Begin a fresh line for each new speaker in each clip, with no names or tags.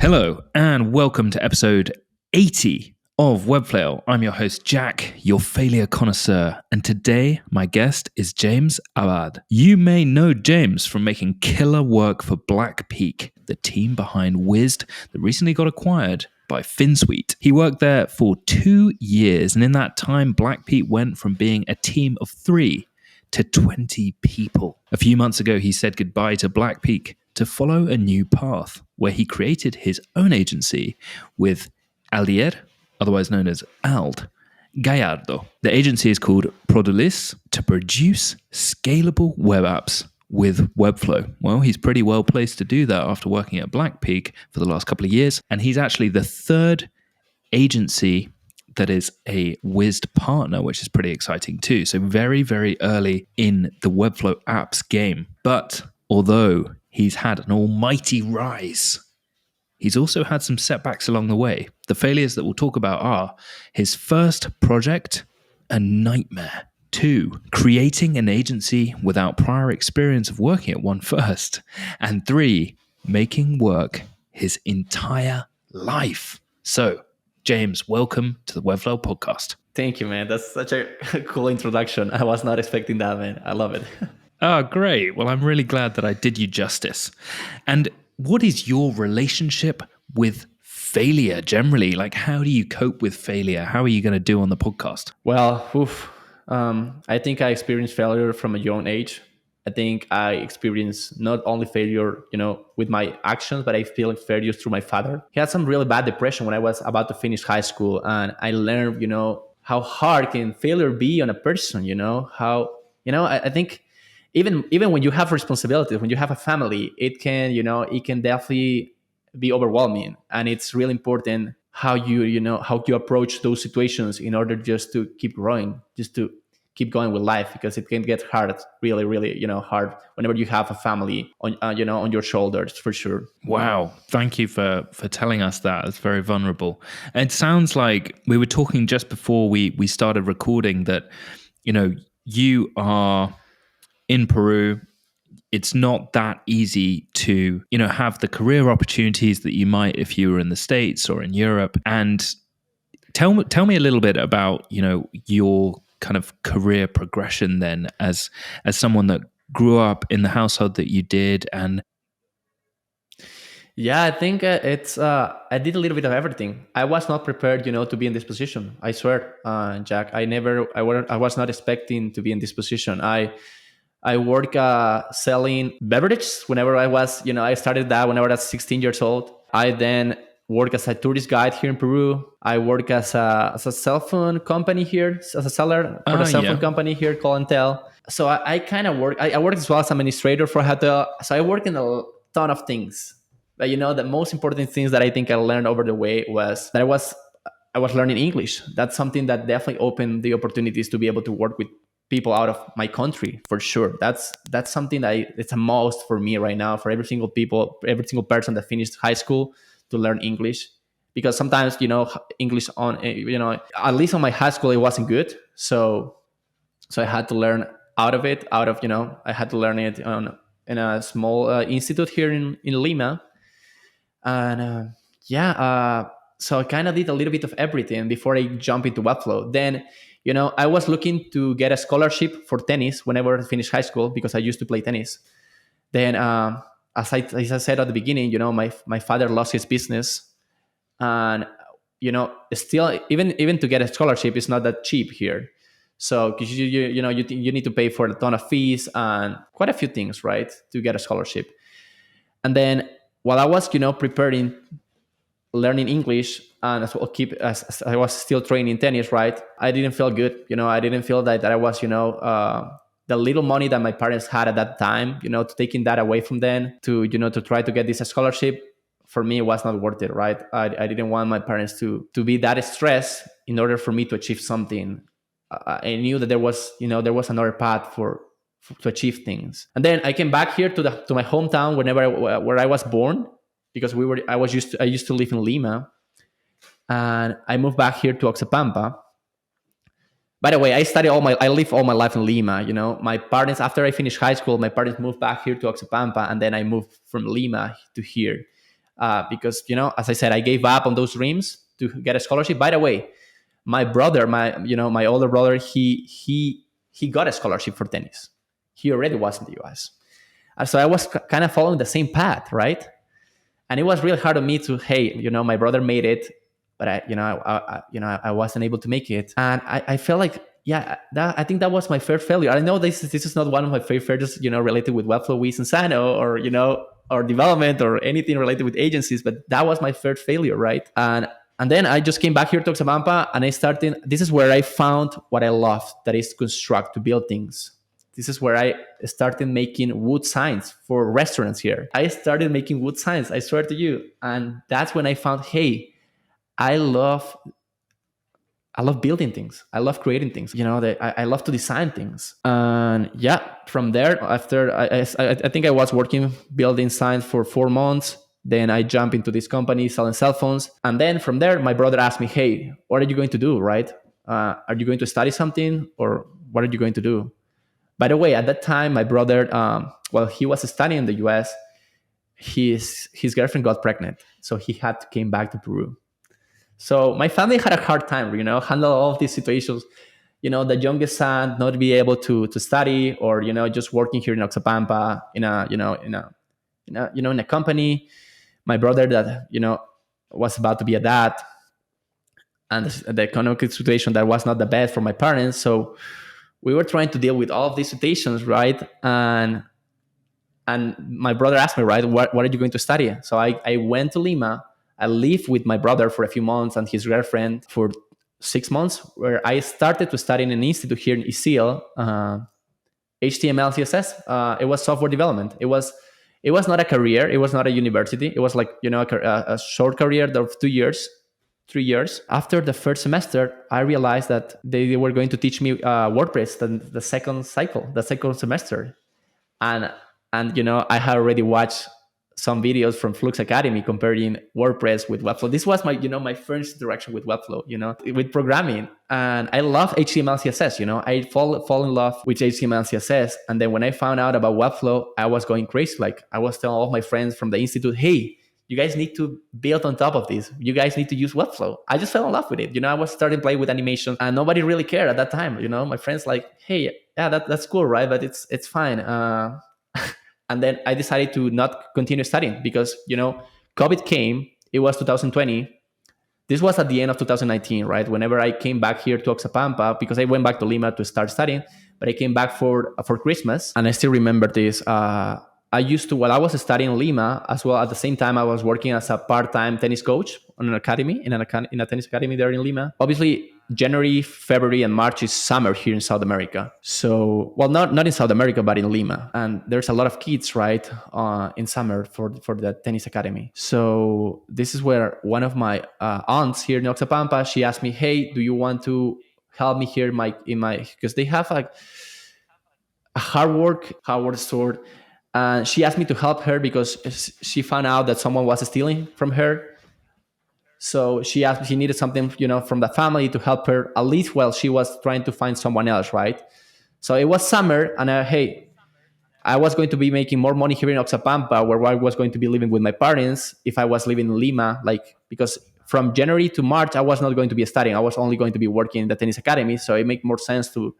Hello, and welcome to episode 80 of Webflow. I'm your host, Jack, your failure connoisseur, and today my guest is James Abad. You may know James from making killer work for Blackpeak, the team behind Wized that recently got acquired by Finsweet. He worked there for 2 years, and in that time, Blackpeak went from being a team of 3 to 20 people. A few months ago, he said goodbye to Blackpeak to follow a new path, where he created his own agency with Aldier, otherwise known as Ald, Gallardo. The agency is called Produlis to produce scalable web apps with Webflow. Well, he's pretty well placed to do that after working at Blackpeak for the last couple of years, and he's actually the third agency that is a Wized partner, which is pretty exciting too. So very, very early in the Webflow apps game. But although he's had an almighty rise, he's also had some setbacks along the way. The failures that we'll talk about are his first project, a nightmare. 2, creating an agency without prior experience of working at one first. And 3, making work his entire life. So, James, welcome to the Webflow podcast.
Thank you, man. That's such a cool introduction. I was not expecting that, man. I love it.
Oh, great. Well, I'm really glad that I did you justice. And what is your relationship with failure generally? Like, how do you cope with failure? How are you going to do on the podcast?
Well, I think I experienced failure from a young age. I think I experienced not only failure, with my actions, but I feel failure through my father. He had some really bad depression when I was about to finish high school. And I learned, how hard can failure be on a person, I think even when you have responsibilities, when you have a family, it can definitely be overwhelming. And it's really important how you approach those situations in order just to keep growing, just to keep going with life, because it can get hard, really, really, hard whenever you have a family on your shoulders, for sure.
Wow. Thank you for telling us that. It's very vulnerable. And it sounds like we were talking just before we started recording that, you are in Peru. It's not that easy to, have the career opportunities that you might if you were in the States or in Europe. And tell me a little bit about, your kind of career progression then as someone that grew up in the household that you did. And
yeah, I think I did a little bit of everything. I was not prepared, to be in this position. I swear, Jack, I was not expecting to be in this position. I work selling beverages whenever I started that whenever I was 16 years old. I then work as a tourist guide here in Peru. I work as a cell phone company here, as a seller for the cell phone company here, Call and Tell. So I kind of work. I work as well as administrator for a hotel. So I work in a ton of things. But the most important things that I think I learned over the way was that I was learning English. That's something that definitely opened the opportunities to be able to work with people out of my country, for sure. That's something that it's a must for me right now, for every single person that finished high school, to learn English. Because sometimes English on at least on my high school, it wasn't good, so I had to learn I had to learn it in a small institute here in Lima. And so I kind of did a little bit of everything before I jump into Webflow. Then I was looking to get a scholarship for tennis whenever I finished high school, because I used to play tennis. Then as I said at the beginning, my father lost his business, and still even to get a scholarship is not that cheap here. So because you need to pay for a ton of fees and quite a few things, right, to get a scholarship. And then while I was preparing, learning English, and as I was still training tennis, right, I didn't feel good. I didn't feel that I was the little money that my parents had at that time, taking that away from them to try to get this scholarship, for me, it was not worth it, right? I didn't want my parents to be that stressed in order for me to achieve something. I knew that there was another path to achieve things. And then I came back here to my hometown where I was born, because I used to live in Lima, and I moved back here to Oxapampa. By the way, I lived all my life in Lima. My parents, after I finished high school, my parents moved back here to Oxapampa, and then I moved from Lima to here. because as I said, I gave up on those dreams to get a scholarship. By the way, my brother, my older brother, he got a scholarship for tennis. He already was in the US. So I was kind of following the same path, right? And it was really hard on me to, hey, my brother made it, but I wasn't able to make it. And I felt like, yeah, I think that was my first failure. I know this is not one of my failures, related with Webflow, Wized, and Sano, or development or anything related with agencies, but that was my first failure, right? And then I just came back here to Oxapampa, and I started. This is where I found what I love, that is construct, to build things. This is where I started making wood signs for restaurants here. I started making wood signs, I swear to you. And that's when I found, hey, I love building things. I love creating things. I love to design things. And yeah, from there, after I think I was working building signs for 4 months. Then I jumped into this company selling cell phones. And then from there, my brother asked me, hey, what are you going to do, right? Are you going to study something, or what are you going to do? By the way, at that time, my brother, while he was studying in the US, his girlfriend got pregnant. So he had to came back to Peru. So my family had a hard time, handle all of these situations. The youngest son not be able to study, or just working here in Oxapampa in a company. My brother that was about to be a dad, and the economic situation that was not the best for my parents. So we were trying to deal with all of these situations, right? And my brother asked me, right, what are you going to study? So I went to Lima. I lived with my brother for a few months and his girlfriend for 6 months, where I started to study in an institute here in Isil, HTML, CSS. It was software development. It was not a career. It was not a university. It was like, a short career of 2 years. 3 years. After the first semester, I realized that they were going to teach me WordPress the second semester. And I had already watched some videos from Flux Academy comparing WordPress with Webflow. This was my first interaction with Webflow, with programming. And I love HTML, CSS, I fall in love with HTML, CSS. And then when I found out about Webflow, I was going crazy. Like, I was telling all of my friends from the institute, hey, you guys need to build on top of this. You guys need to use Webflow. I just fell in love with it. I was starting playing with animation, and nobody really cared at that time. My friends like, hey, yeah, that's cool, right? But it's fine. And then I decided to not continue studying because, COVID came. It was 2020. This was at the end of 2019, right? Whenever I came back here to Oxapampa, because I went back to Lima to start studying, but I came back for Christmas. And I still remember this. While I was studying in Lima, as well, at the same time, I was working as a part-time tennis coach on an academy, in a tennis academy there in Lima. Obviously, January, February, and March is summer here in South America. So, well, not in South America, but in Lima. And there's a lot of kids, right, in summer for the tennis academy. So this is where one of my aunts here in Oxapampa, she asked me, hey, do you want to help me here in my because they have like a hardware store. And she asked me to help her because she found out that someone was stealing from her. So she asked me, she needed something, from the family to help her, at least while she was trying to find someone else, right? So it was summer, and I was going to be making more money here in Oxapampa, where I was going to be living with my parents if I was living in Lima, because from January to March, I was not going to be studying. I was only going to be working in the tennis academy. So it made more sense to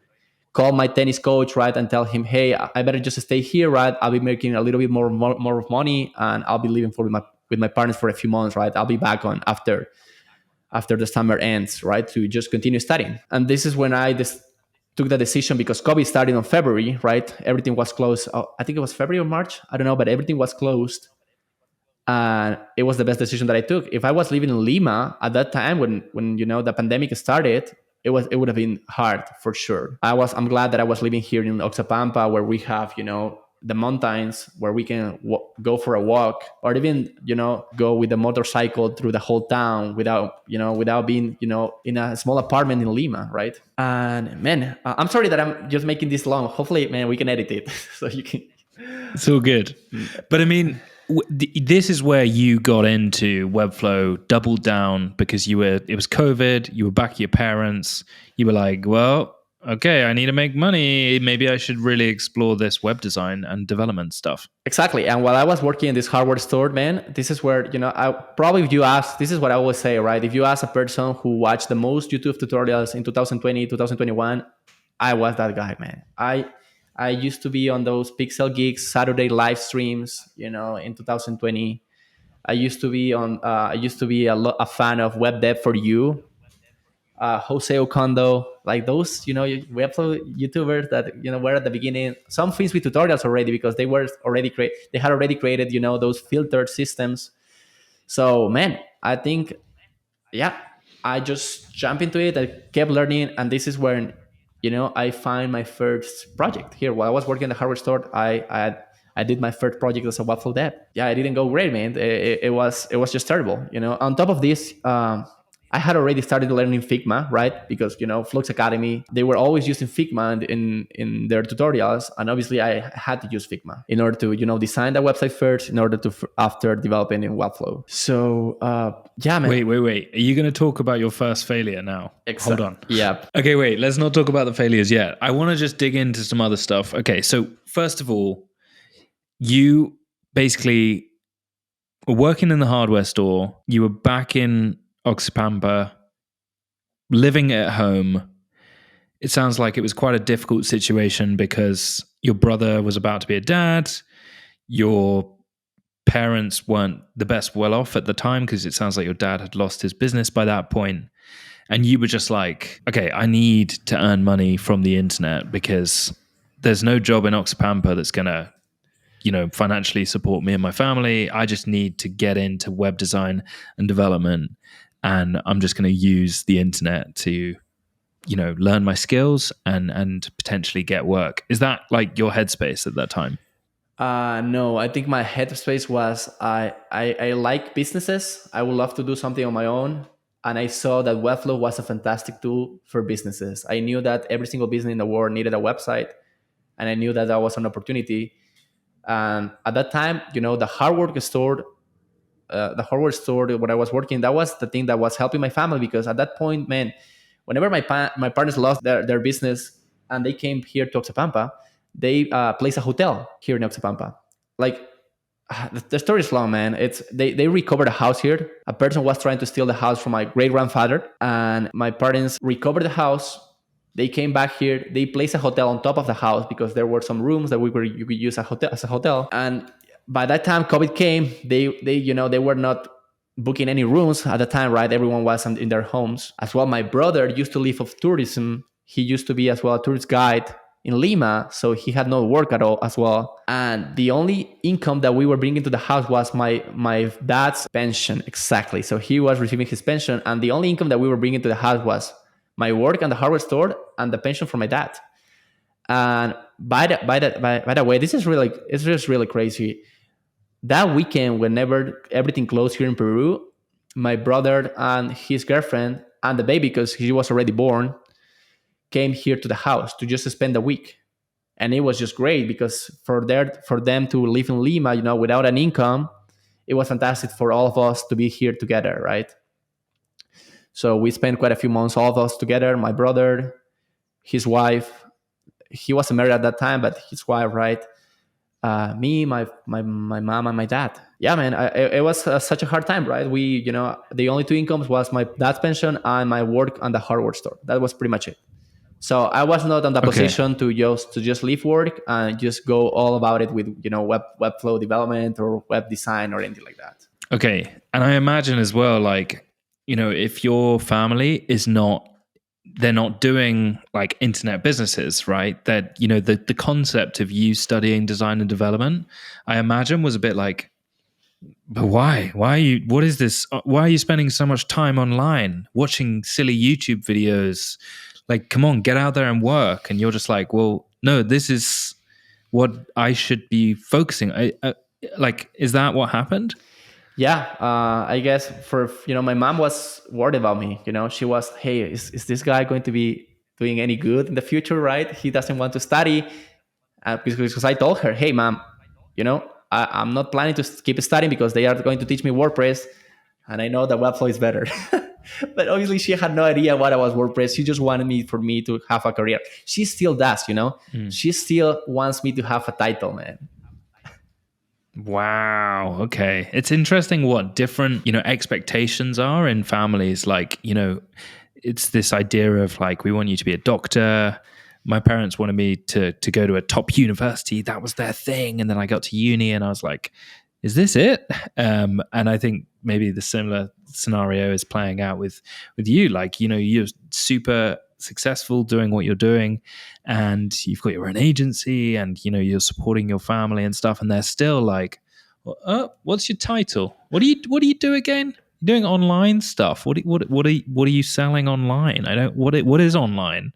call my tennis coach, right, and tell him, hey, I better just stay here, right? I'll be making a little bit more of money, and I'll be living with my parents for a few months, right? I'll be back on after the summer ends, right, to just continue studying. And this is when I took the decision, because COVID started on February, right? Everything was closed. I think it was February or March. I don't know, but everything was closed. And it was the best decision that I took. If I was living in Lima at that time when the pandemic started, it would have been hard for sure. I'm glad that I was living here in Oxapampa, where we have, the mountains, where we can go for a walk, or even, go with a motorcycle through the whole town without being, in a small apartment in Lima, right? And man, I'm sorry that I'm just making this long. Hopefully, man, we can edit it so you can.
It's all good. But I mean, this is where you got into Webflow, doubled down, because it was COVID, you were back at your parents, you were like, well, okay, I need to make money. Maybe I should really explore this web design and development stuff.
Exactly. And while I was working in this hardware store, man, this is where, I probably, if you ask, this is what I always say, right? If you ask a person who watched the most YouTube tutorials in 2020, 2021, I was that guy, man. I used to be on those Pixel Geeks Saturday live streams, in 2020. I used to be a fan of Web Dev for You, Jose Okondo, like those, Webflow YouTubers that were at the beginning. Some things with tutorials already because they had already created those filtered systems. So man, I think yeah, I just jump into it. I kept learning, and this is when I find my first project here. While I was working in the hardware store, I did my first project as a waffle dev. Yeah, it didn't go great, man. It was just terrible. On top of this, I had already started learning Figma, right? Because Flux Academy, they were always using Figma in their tutorials, and obviously I had to use Figma in order to design the website first, in order to after developing in Webflow. So yeah, man.
Wait. Are you going to talk about your first failure now? Hold on.
Yeah.
Okay, wait. Let's not talk about the failures yet. I want to just dig into some other stuff. Okay, so first of all, you basically were working in the hardware store. You were back in Oxapampa, living at home. It sounds like it was quite a difficult situation because your brother was about to be a dad. Your parents weren't the best well off at the time because it sounds like your dad had lost his business by that point. And you were just like, okay, I need to earn money from the internet because there's no job in Oxapampa that's going to, financially support me and my family. I just need to get into web design and development. And I'm just going to use the internet to, learn my skills and potentially get work. Is that like your headspace at that time?
No, I think my headspace was I like businesses. I would love to do something on my own. And I saw that Webflow was a fantastic tool for businesses. I knew that every single business in the world needed a website. And I knew that that was an opportunity. And at that time, the hardware store where I was working, that was the thing that was helping my family because at that point, man, whenever my parents lost their business and they came here to Oxapampa, they placed a hotel here in Oxapampa. Like the story is long, man. They recovered a house here. A person was trying to steal the house from my great grandfather, and my parents recovered the house. They came back here. They placed a hotel on top of the house because there were some rooms that you could use as a hotel. And by that time, COVID came. They were not booking any rooms at the time, right? Everyone was in their homes as well. My brother used to live off tourism. He used to be as well a tourist guide in Lima, so he had no work at all as well. And the only income that we were bringing to the house was my dad's pension, exactly. So he was receiving his pension, and the only income that we were bringing to the house was my work and the hardware store and the pension from my dad. And by the way, this is really it's just really crazy. That weekend, whenever everything closed here in Peru, my brother and his girlfriend and the baby, because he was already born, came here to the house to just spend a week. And it was just great because for them to live in Lima, without an income, it was fantastic for all of us to be here together, right? So we spent quite a few months, all of us together, my brother, his wife. He wasn't married at that time, but his wife, right? Me, my mom, and my dad. Yeah, man, it was such a hard time, right? The only two incomes was my dad's pension and my work on the hardware store. That was pretty much it. So I was not in the position to just leave work and just go all about it with Webflow development or web design or anything like that.
Okay, and I imagine as well, like if your family is not, they're not doing like internet businesses, right? That the concept of you studying design and development, I imagine was a bit like, but why? Why are you? What is this? Why are you spending so much time online watching silly YouTube videos? Like, come on, get out there and work. And you're just like, well, no, this is what I should be focusing. Like, is that what happened?
Yeah, I guess my mom was worried about me. She was, hey, is this guy going to be doing any good in the future? Right? He doesn't want to study because I told her, hey, mom, I'm not planning to keep studying because they are going to teach me WordPress, and I know that Webflow is better. But obviously she had no idea what I was WordPress. She just wanted me for me to have a career. She still does, you know. She still wants me to have a title, man.
Wow. Okay. It's interesting what different, expectations are in families. Like, it's this idea of like, we want you to be a doctor. My parents wanted me to go to a top university. That was their thing. And then I got to uni and I was like, is this it? And I think maybe the similar scenario is playing out with you. Like, you're super successful doing what you're doing and you've got your own agency and, you're supporting your family and stuff. And they're still like, what's your title? What do you do again? You're doing online stuff. What are you selling online? I don't, what is online?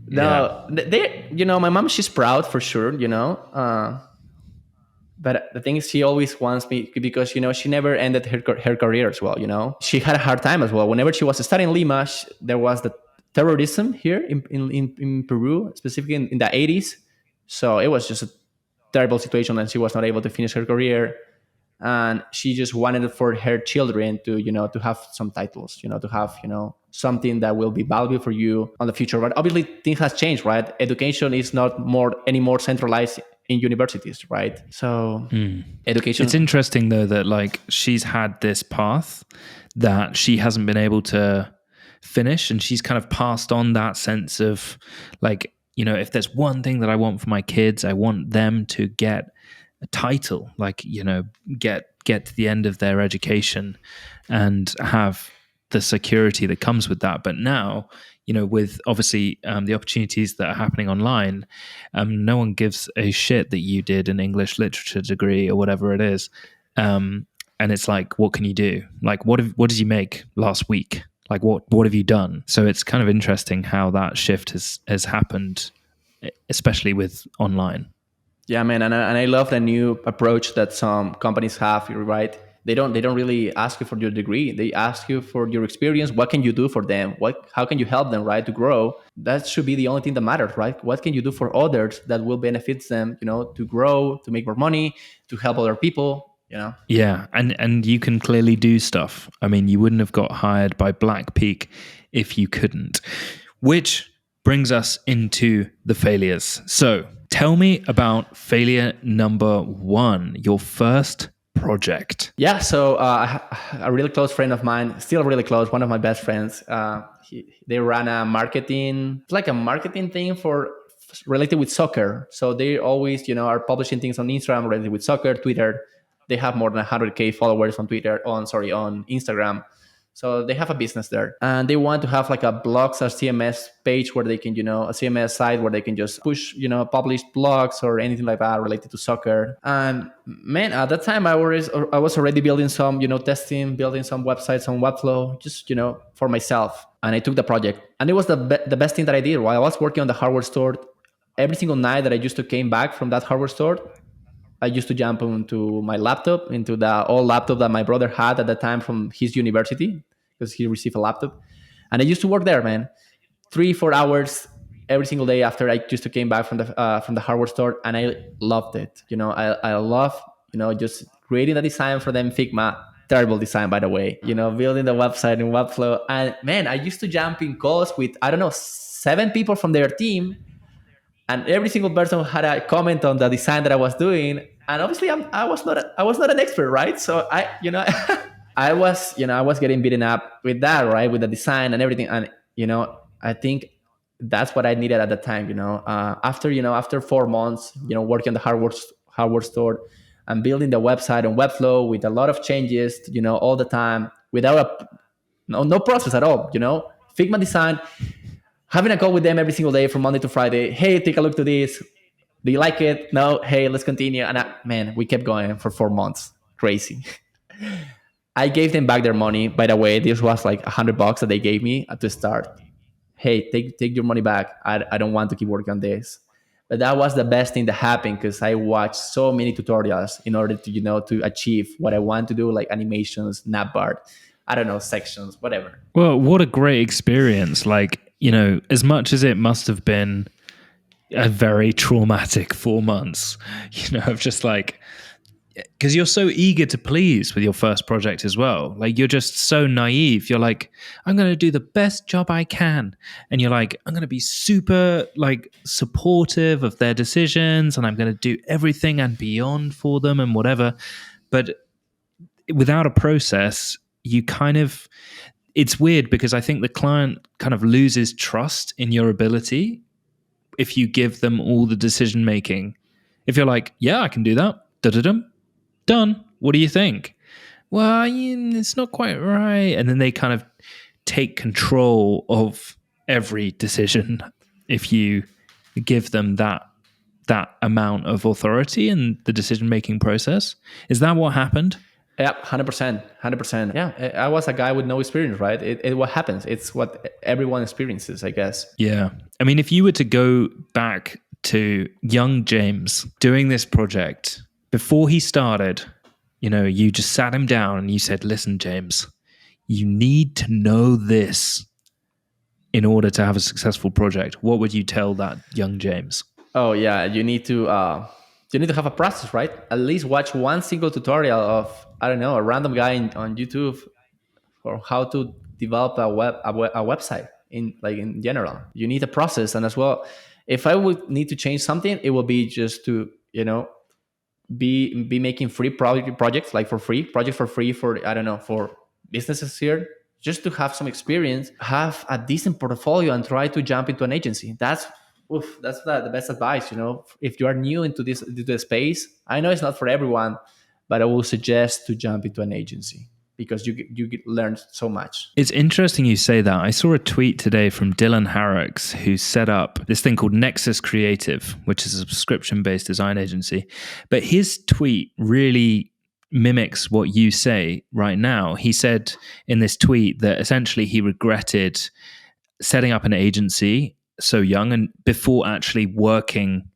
No, they, my mom, she's proud for sure, but the thing is, she always wants me because she never ended her career as well. She had a hard time as well. Whenever she was studying in Lima, there was the terrorism here in Peru, specifically in the 80s. So it was just a terrible situation, and she was not able to finish her career. And she just wanted for her children to to have some titles, to have something that will be valuable for you on the future. But obviously things has changed, right? Education is not anymore centralized in universities, right? So education.
It's interesting though that like she's had this path that she hasn't been able to finish, and she's kind of passed on that sense of like, if there's one thing that I want for my kids, I want them to get a title, like, get to the end of their education and have the security that comes with that. But now, with obviously the opportunities that are happening online, no one gives a shit that you did an English literature degree or whatever it is. And it's like, what can you do? Like, what did you make last week? Like, what have you done? So it's kind of interesting how that shift has happened, especially with online.
Yeah, man, and I love the new approach that some companies have. Right? They don't really ask you for your degree. They ask you for your experience. What can you do for them? How can you help them, right, to grow? That should be the only thing that matters, right? What can you do for others that will benefit them, to grow, to make more money, to help other people,
Yeah, and you can clearly do stuff. I mean, you wouldn't have got hired by Blackpeak if you couldn't. Which brings us into the failures. So tell me about failure number 1, your first project.
Yeah, so a really close friend of mine, still really close, one of my best friends, they ran a marketing, it's like a marketing thing for related with soccer. So they always, are publishing things on Instagram related with soccer, Twitter. They have more than 100K followers on on Instagram. So they have a business there, and they want to have like a blogs or CMS page where they can, a CMS site where they can just push, publish blogs or anything like that related to soccer. And man, at that time I was already building some, testing, building some websites on Webflow, just, for myself. And I took the project, and it was the best thing that I did while I was working on the hardware store. Every single night that I used to came back from that hardware store, I used to jump into my laptop, into the old laptop that my brother had at the time from his university, because he received a laptop. And I used to work there, man, 3-4 hours every single day after I just came back from the hardware store. And I loved it. I love, just creating the design for them, Figma. Terrible design, by the way, building the website in Webflow. And man, I used to jump in calls with, I don't know, 7 people from their team. And every single person had a comment on the design that I was doing. And obviously I was not an expert, right? So I was getting beaten up with that, right? With the design and everything. And, I think that's what I needed at the time, after 4 months, working on the hardware store and building the website on Webflow with a lot of changes, all the time without no process at all, Figma design, having a call with them every single day from Monday to Friday. Hey, take a look to this. Do you like it? No. Hey, let's continue. And man, we kept going for 4 months. Crazy. I gave them back their money. By the way, this was like $100 that they gave me to start. Hey, take your money back. I don't want to keep working on this. But that was the best thing that happened, because I watched so many tutorials in order to, to achieve what I want to do, like animations, navbar, I don't know, sections, whatever.
Well, what a great experience. Like, as much as it must have been a very traumatic 4 months, of just like, because you're so eager to please with your first project as well. Like you're just so naive. You're like, I'm going to do the best job I can, and you're like, I'm going to be super like supportive of their decisions, and I'm going to do everything and beyond for them and whatever. But without a process, you kind of it's weird because I think the client kind of loses trust in your ability if you give them all the decision making. If you're like, yeah, I can do that, da-da-dum, done. What do you think? Well, it's not quite right. And then they kind of take control of every decision if you give them that amount of authority in the decision making process. Is that what happened?
Yeah, 100%, 100%. Yeah, I was a guy with no experience, right? It what happens. It's what everyone experiences, I guess.
Yeah. I mean, if you were to go back to young James doing this project before he started, you just sat him down and you said, listen, James, you need to know this in order to have a successful project. What would you tell that young James?
Oh yeah, you need to have a process, right? At least watch one single tutorial of, I don't know, a random guy on YouTube for how to develop a website in general. You need a process, and as well, if I would need to change something, it will be just to be making free projects, like for free projects for free, for I don't know, for businesses here, just to have some experience, have a decent portfolio, and try to jump into an agency. That's the best advice. If you are new into the space, I know it's not for everyone, but I will suggest to jump into an agency because learn so much.
It's interesting you say that. I saw a tweet today from Dylan Harrocks, who set up this thing called Nexus Creative, which is a subscription-based design agency. But his tweet really mimics what you say right now. He said in this tweet that essentially he regretted setting up an agency so young and before actually working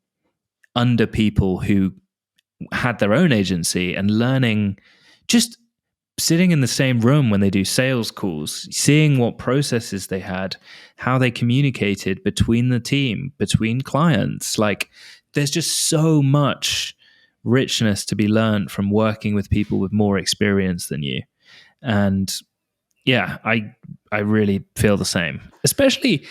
under people who had their own agency and learning, just sitting in the same room when they do sales calls, seeing what processes they had, how they communicated between the team, between clients. Like there's just so much richness to be learned from working with people with more experience than you. And yeah, I really feel the same. Especially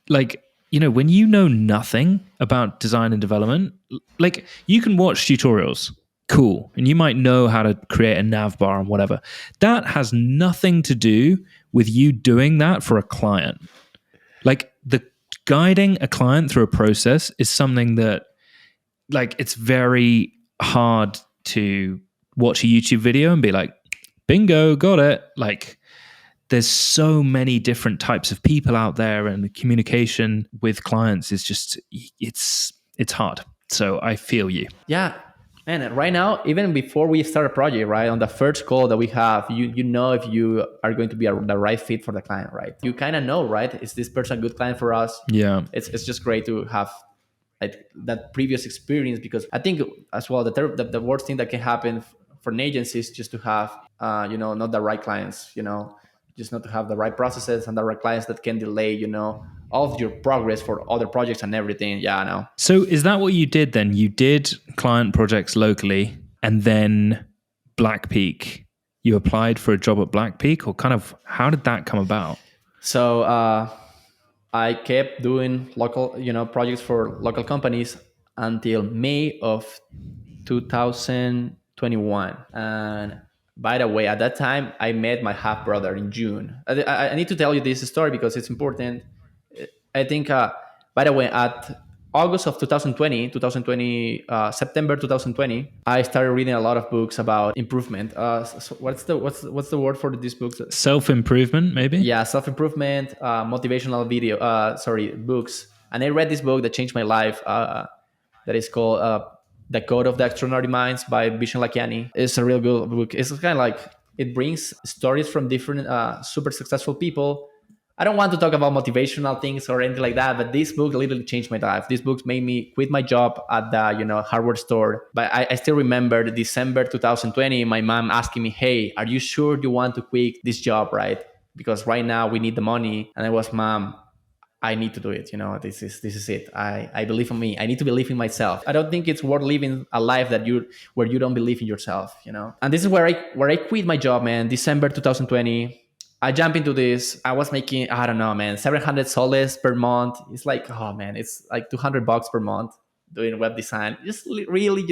like, when you know nothing about design and development, like you can watch tutorials, cool, and you might know how to create a nav bar and whatever. That has nothing to do with you doing that for a client. Like the guiding a client through a process is something that, like, it's very hard to watch a YouTube video and be like, bingo, got it. Like, there's so many different types of people out there, and the communication with clients is just it's hard. So I feel you.
Yeah. And right now, even before we start a project, right, on the first call that we have, you know if you are going to be the right fit for the client, right? You kind of know, right? Is this person a good client for us?
Yeah.
It's just great to have like that previous experience, because I think as well the worst thing that can happen for an agency is just to have not the right clients, just not to have the right processes and the right clients that can delay all of your progress for other projects and everything. Yeah, I know.
So is that what you did then? You did client projects locally, and then Blackpeak, you applied for a job at Blackpeak, or kind of how did that come about?
So I kept doing local projects for local companies until May of 2021. And by the way, at that time, I met my half brother in June. I need to tell you this story because it's important. I think, by the way, at August of 2020, September 2020, I started reading a lot of books about improvement. So what's the word for these books?
Self-improvement, maybe?
Yeah, self-improvement, motivational books. And I read this book that changed my life. That is called The Code of the Extraordinary Minds by Vishen Lakiani. It's a real good book. It's kind of like it brings stories from different super successful people. I don't want to talk about motivational things or anything like that, but this book literally changed my life. This book made me quit my job at the hardware store. But I still remember December 2020, my mom asking me, "Hey, are you sure you want to quit this job, right? Because right now we need the money." And I was, "Mom, I need to do it. This is it. I believe in me. I need to believe in myself. I don't think it's worth living a life that you where you don't believe in yourself. And this is where I quit my job, man. December 2020. I jump into this. I was making, I don't know, man, 700 soles per month. It's like, oh man, it's like $200 per month doing web design. Just really,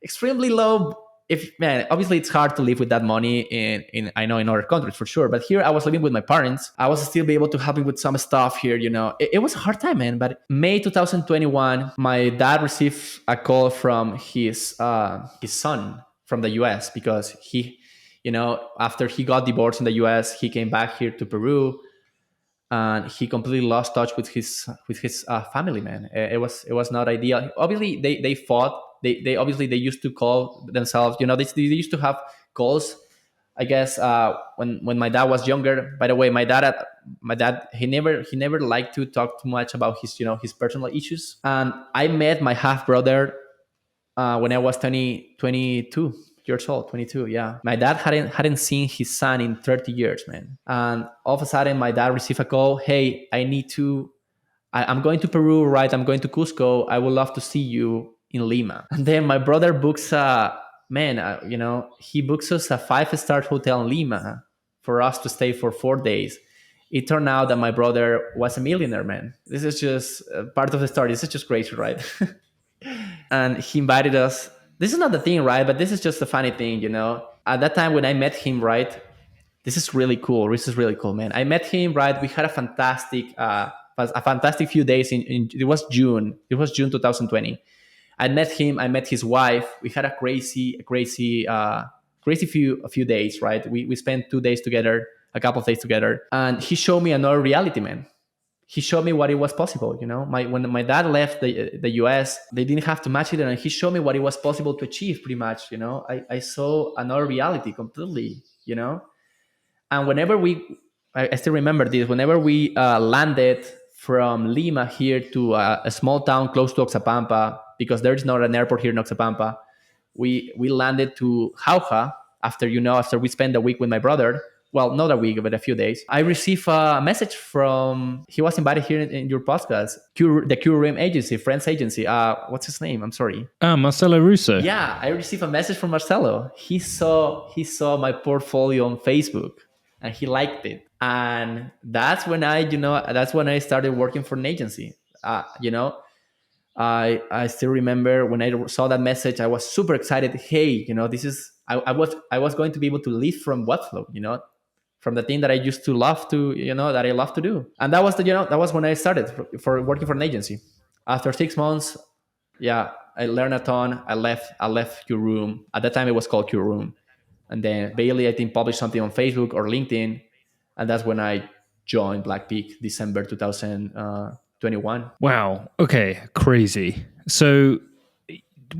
extremely low. If man, obviously it's hard to live with that money in I know in other countries for sure, but here I was living with my parents. I was still be able to help me with some stuff here. It was a hard time, man. But May 2021, my dad received a call from his son from the US because after he got divorced in the US, he came back here to Peru, and he completely lost touch with his family, man. It was not ideal. Obviously they fought. They obviously they used to call themselves, they used to have calls, I guess, when my dad was younger. By the way, my dad, he never liked to talk too much about his personal issues. And I met my half brother when I was 22 years old, 22. Yeah. My dad hadn't seen his son in 30 years, man. And all of a sudden, my dad received a call. Hey, I'm going to Peru, right? I'm going to Cusco. I would love to see you in Lima. And then my brother books he books us a 5-star hotel in Lima for us to stay for 4 days. It turned out that my brother was a millionaire, man. This is just part of the story. This is just crazy, right? And he invited us. This is not the thing, right? But this is just a funny thing. At that time when I met him, right? This is really cool. This is really cool, man. I met him, right? We had a fantastic few days it was June. It was June 2020. I met him. I met his wife. We had a crazy few days, right? We spent 2 days together, a couple of days together, and he showed me another reality, man. He showed me what it was possible. When my dad left the US, they didn't have to match it, and he showed me what it was possible to achieve. Pretty much, I saw another reality completely. And I still remember this. Whenever we landed from Lima here to a small town close to Oxapampa, because there is not an airport here in Oxapampa, we landed to Jauja after we spent a week with my brother. Well, not a week, but a few days. I received a message he was invited here in your podcast, the QRM agency, Friends agency. What's his name? I'm sorry.
Marcelo Russo.
Yeah, I received a message from Marcelo. He saw my portfolio on Facebook and he liked it. And that's when I started working for an agency. I still remember when I saw that message, I was super excited. Hey, I was going to be able to live from Webflow, from the thing that I used to love to, that I love to do. And that was when I started for working for an agency. After 6 months, yeah, I learned a ton. I left Q Room. At that time, it was called Q Room. And then Bailey, I think, published something on Facebook or LinkedIn. And that's when I joined Blackpeak, December 2021.
Wow. Okay. Crazy. So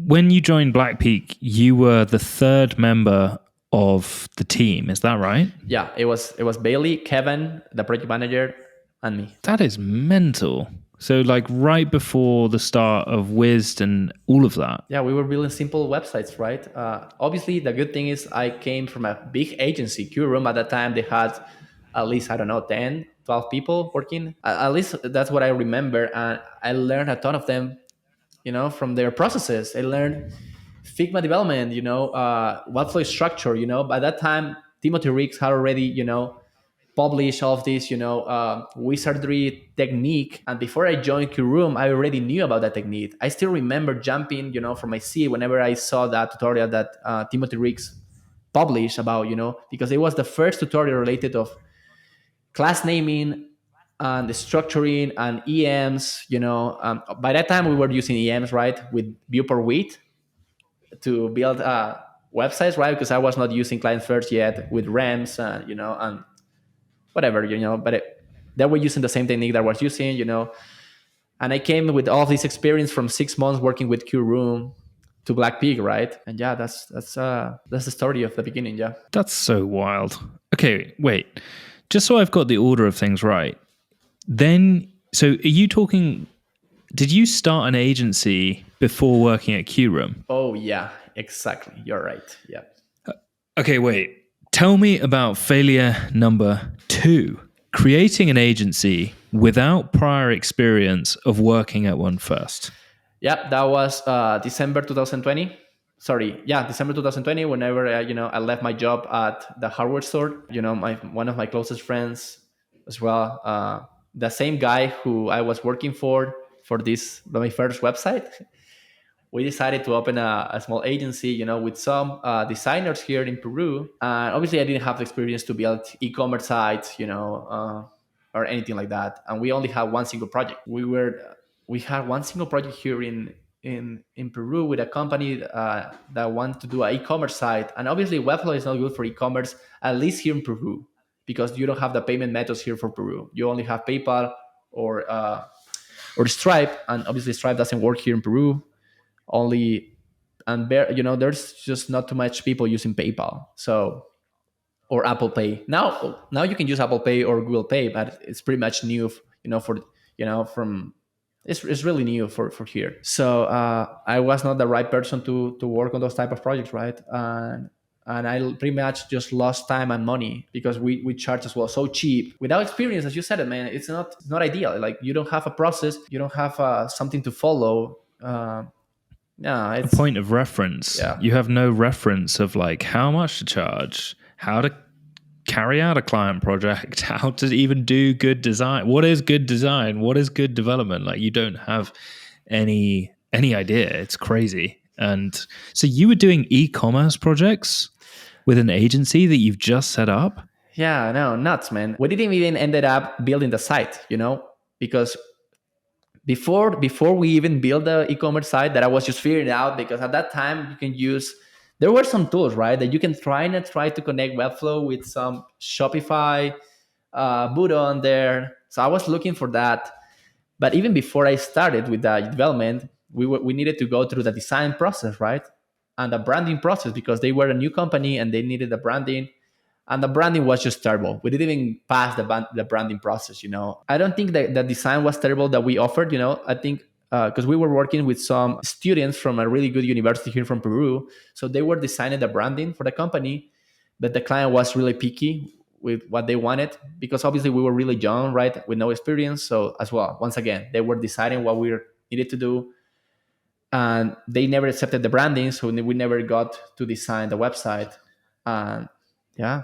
when you joined Blackpeak, you were the third member of the team. Is that right?
Yeah, it was Bailey, Kevin, the project manager, and me.
That is mental. So like right before the start of Wized and all of that.
Yeah, we were building simple websites, right? Obviously, the good thing is I came from a big agency. QRoom at that time, they had at least, 10, 12 people working. At least that's what I remember. And I learned a ton of them, from their processes. I learned Figma development, Webflow structure, By that time, Timothy Riggs had already, published all of this, wizardry technique. And before I joined QRoom, I already knew about that technique. I still remember jumping, from my seat whenever I saw that tutorial that Timothy Riggs published about, because it was the first tutorial related of class naming and the structuring and EMs, by that time we were using EMs, right? With Viewport Wheat to build websites, right? Because I was not using client first yet with RAMs and, and whatever, but they were using the same technique that I was using, and I came with all this experience from 6 months working with QRoom to Blackpeak, right? And yeah, that's the story of the beginning. Yeah.
That's so wild. Okay, wait. Just so I've got the order of things right. Then, so are you talking, did you start an agency before working at QRoom?
Oh, yeah, exactly. You're right. Yeah.
Okay, wait. Tell me about failure number 2. Creating an agency without prior experience of working at one first.
Yeah, that was December 2020. Sorry, yeah, December 2020. Whenever I left my job at the hardware store. My one of my closest friends as well, the same guy who I was working for this my first website. We decided to open a small agency, with some designers here in Peru. And obviously, I didn't have the experience to build e-commerce sites, or anything like that. And we only had one single project. We had one single project here in Peru with a company that wanted to do an e-commerce site. And obviously, Webflow is not good for e-commerce, at least here in Peru, because you don't have the payment methods here for Peru. You only have PayPal or Stripe, and obviously Stripe doesn't work here in Peru. Only and there's just not too much people using PayPal, so or Apple Pay. Now you can use Apple Pay or Google Pay, but it's pretty much new, for from it's really new for here. So I was not the right person to work on those type of projects, right? And I pretty much just lost time and money because we charge as well so cheap without experience, as you said it, man. It's not ideal. Like, you don't have a process, you don't have something to follow. No,
A
it's
point of reference.
yeah.
You have no reference of like how much to charge, how to carry out a client project, how to even do good design. What is good design? What is good development? Like, you don't have any idea. It's crazy. And so you were doing e-commerce projects with an agency that you've just set up?
Yeah, no, nuts, man. We didn't even ended up building the site, because before we even build the e-commerce site, that I was just figuring it out, because at that time you can use there were some tools, right, that you can try to connect Webflow with some Shopify boot on there. So I was looking for that. But even before I started with the development, we needed to go through the design process, right? And the branding process, because they were a new company and they needed the branding. And the branding was just terrible. We didn't even pass the branding process. I don't think that the design was terrible that we offered. I think because we were working with some students from a really good university here from Peru, so they were designing the branding for the company, but the client was really picky with what they wanted, because obviously we were really young, right, with no experience. So as well, once again, they were deciding what we needed to do, and they never accepted the branding, so we never got to design the website. And yeah.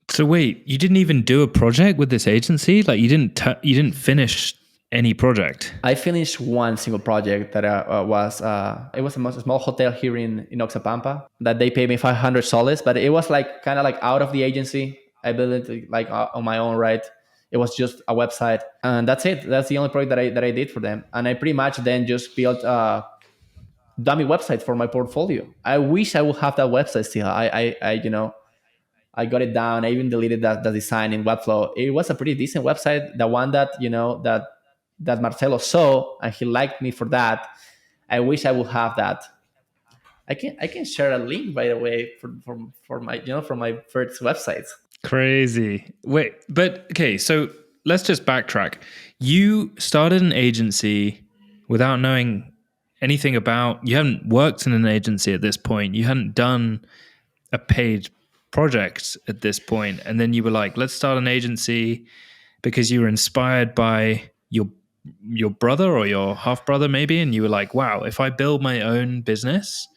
So wait, you didn't even do a project with this agency? Like, you didn't finish any project?
I finished one single project that was it was a small hotel here in Oxapampa that they paid me 500 soles, but it was like kind of like out of the agency. I built it like on my own, right? It was just a website, and that's it. That's the only project that I did for them, and I pretty much then just built a dummy website for my portfolio. I wish I would have that website still. I got it down. I even deleted the design in Webflow. It was a pretty decent website. The one that that Marcelo saw, and he liked me for that. I wish I would have that. I can share a link, by the way, for my from my first websites.
Crazy. Wait, but okay, so let's just backtrack. You started an agency without knowing anything about, you hadn't worked in an agency at this point. You hadn't done a paid project at this point. And then you were like, let's start an agency because you were inspired by your brother or your half brother maybe, and you were like, wow, if I build my own business,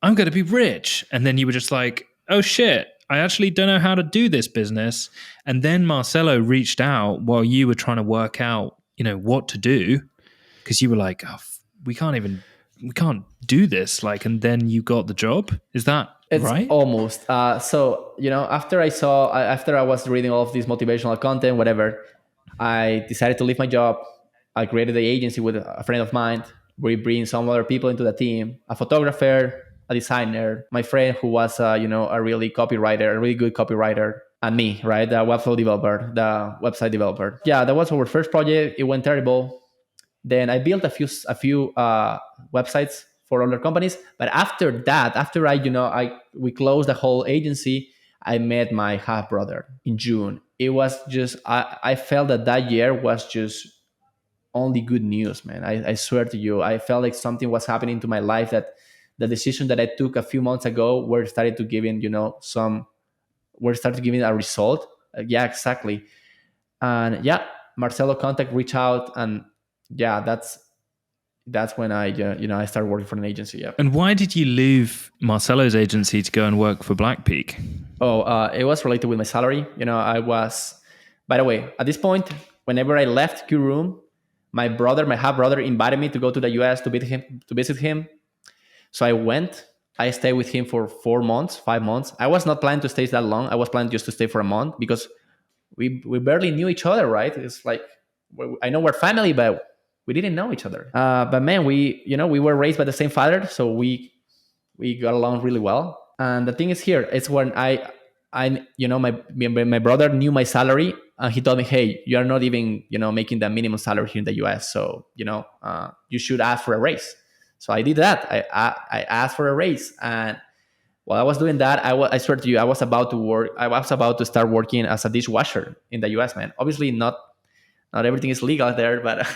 I'm going to be rich. And then you were just like, oh shit, I actually don't know how to do this business. And then Marcelo reached out while you were trying to work out, what to do, because you were like, oh, we can't do this. Like, and then you got the job. Is that
It's
right?
almost. So after I was reading all of this motivational content, whatever, I decided to leave my job. I created the agency with a friend of mine. We bring some other people into the team: a photographer, a designer, my friend who was a really copywriter, a really good copywriter, and me, right, the Webflow developer, the website developer. Yeah, that was our first project. It went terrible. Then I built a few websites for other companies. But after that, after we closed the whole agency, I met my half brother in June. It was just I felt that year was just only good news, man. I swear to you, I felt like something was happening to my life, that the decision that I took a few months ago were started to giving a result. Yeah, exactly. And yeah, Marcelo contact reach out, and yeah, that's when I I started working for an agency. Yeah.
And why did you leave Marcelo's agency to go and work for Blackpeak?
Oh, it was related with my salary. I was, by the way, at this point, whenever I left Q Room, my brother, my half brother, invited me to go to the US to visit him. So I went. I stayed with him for 4 months, 5 months. I was not planning to stay that long. I was planning just to stay for a month because we barely knew each other, right? It's like I know we're family, but we didn't know each other. But man, we were raised by the same father, so we got along really well. And the thing is here, it's when my brother knew my salary, and he told me, hey, you are not even making the minimum salary here in the US, so you should ask for a raise. So I did that. I asked for a raise, and while I was doing that, I swear to you, I was about to work. I was about to start working as a dishwasher in the US, man. Obviously, not everything is legal there, but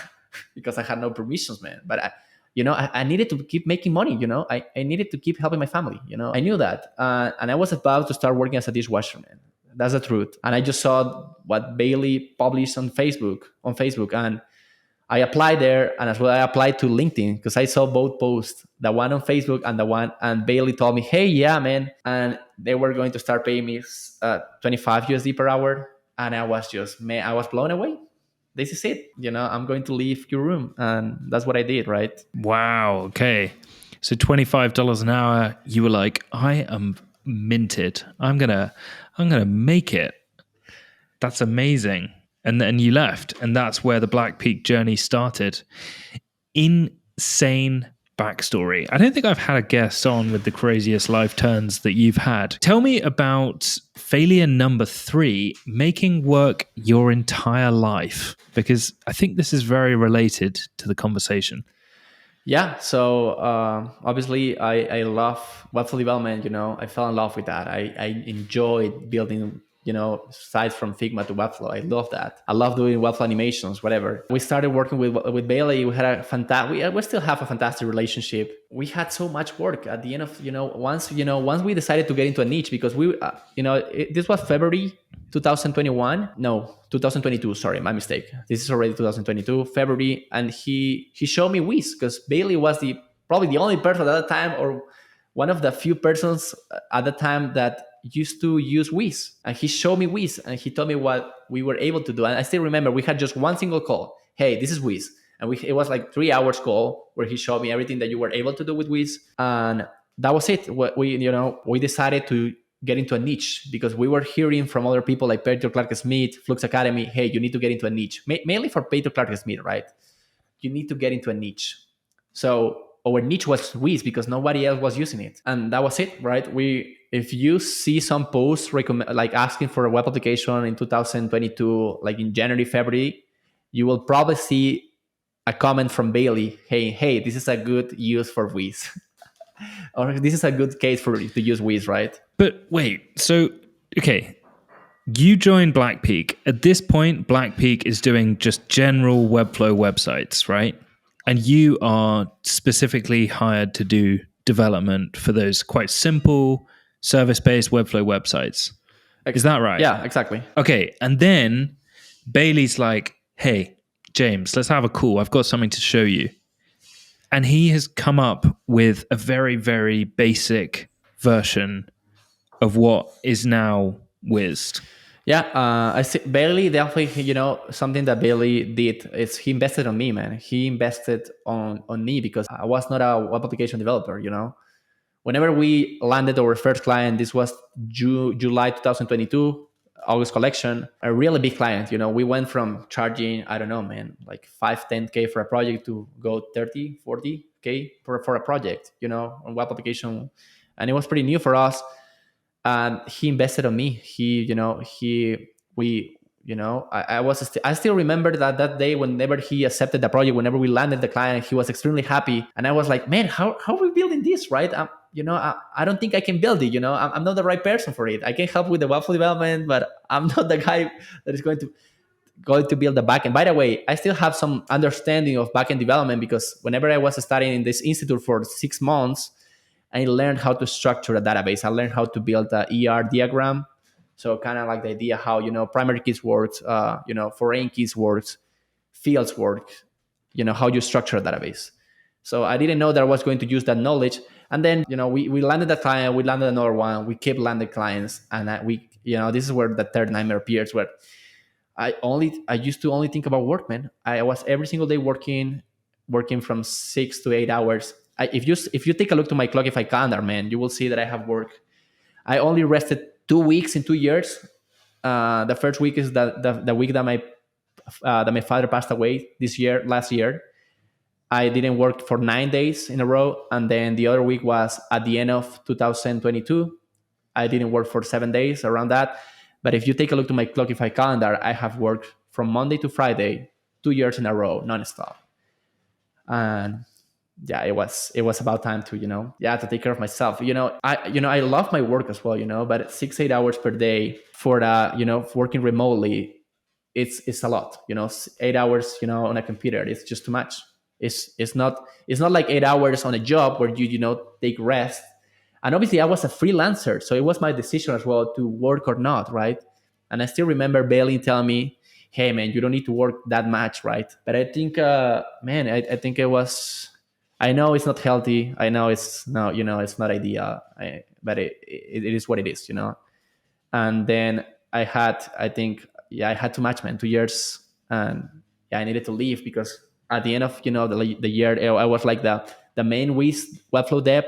because I had no permissions, man. But I needed to keep making money. I needed to keep helping my family. I knew that, and I was about to start working as a dishwasher, man. That's the truth. And I just saw what Bailey published on Facebook, and I applied there, and as well I applied to LinkedIn because I saw both posts, the one on Facebook and the one, and Bailey told me, "Hey, yeah, man," and they were going to start paying me 25 USD per hour, and I was just, man, I was blown away. This is it, I'm going to leave your room, and that's what I did, right?
Wow. Okay. So $25 an hour, you were like, I am minted. I'm gonna make it. That's amazing. And then you left, and that's where the Blackpeak journey started. Insane backstory. I don't think I've had a guest on with the craziest life turns that you've had. Tell me about failure number 3, making work your entire life, because I think this is very related to the conversation.
Yeah, so obviously I love Webflow development. I fell in love with that. I enjoyed building sites from Figma to Webflow. I love that. I love doing Webflow animations, whatever. We started working with Bailey. We had we still have a fantastic relationship. We had so much work at the end of once we decided to get into a niche, because this was February 2021. No, 2022. Sorry, my mistake. This is already 2022 February, and he showed me Wized, because Bailey was probably the only person at that time, or one of the few persons at the time that used to use Wized. And he showed me Wized, and he told me what we were able to do. And I still remember we had just one single call. Hey, this is Wized. And it was like 3 hours call where he showed me everything that you were able to do with Wized. And that was it. We decided to get into a niche, because we were hearing from other people like Peter Clark Smith, Flux Academy, hey, you need to get into a niche. Mainly for Peter Clark Smith, right? You need to get into a niche. So our niche was Wized, because nobody else was using it. And that was it, right? If you see some posts like asking for a web application in 2022, like in January, February, you will probably see a comment from Bailey, hey, this is a good use for Wized. Or this is a good case to use Wized, right?
But wait, so, okay, you joined Blackpeak. At this point, Blackpeak is doing just general Webflow websites, right? And you are specifically hired to do development for those quite simple service-based Webflow websites. Is that right?
Yeah, exactly.
Okay, and then Bailey's like, hey, James, let's have a call. I've got something to show you. And he has come up with a very, very basic version of what is now Wized.
Yeah, I see Bailey definitely. Something that Bailey did is he invested on me, man. He invested on me, because I was not a web application developer. Whenever we landed our first client, this was July 2022, August collection, a really big client. We went from charging, I don't know, man, like 5-10K for a project to go 30-40K for a project, on web application. And it was pretty new for us. And he invested on me. I still remember that day, whenever he accepted the project, whenever we landed the client, he was extremely happy. And I was like, man, how are we building this, right? I don't think I can build it. I'm not the right person for it. I can help with the Webflow development, but I'm not the guy that is going to build the backend. By the way, I still have some understanding of backend development, because whenever I was studying in this institute for 6 months, I learned how to structure a database. I learned how to build a ER diagram So kind of like the idea how primary keys works, foreign keys works, fields work, how you structure a database. So I didn't know that I was going to use that knowledge. And then we landed a client, we landed another one, we kept landing clients, and this is where the third nightmare appears, where I used to only think about work, man. I was every single day working from 6 to 8 hours. If you take a look to my Clockify calendar, man, you will see that I have work. I only rested 2 weeks in 2 years. The first week is the week that my father passed away last year. I didn't work for 9 days in a row, and then the other week was at the end of 2022. I didn't work for 7 days around that. But if you take a look to my Clockify calendar, I have worked from Monday to Friday, 2 years in a row, nonstop. And yeah, it was about time to to take care of myself. I love my work as well, but 6 8 hours per day for working remotely, it's a lot. 8 hours on a computer, it's just too much. It's not like 8 hours on a job where you take rest. And obviously I was a freelancer, so it was my decision as well to work or not, right? And I still remember Bailey telling me, hey man, you don't need to work that much, right? But I think man, I think it was, I know it's not healthy, I know it's no, it's not ideal, but it is what it is. And then I think, I had too much, man, 2 years. And yeah, I needed to leave because at the end of the year, I was like the main Webflow dev.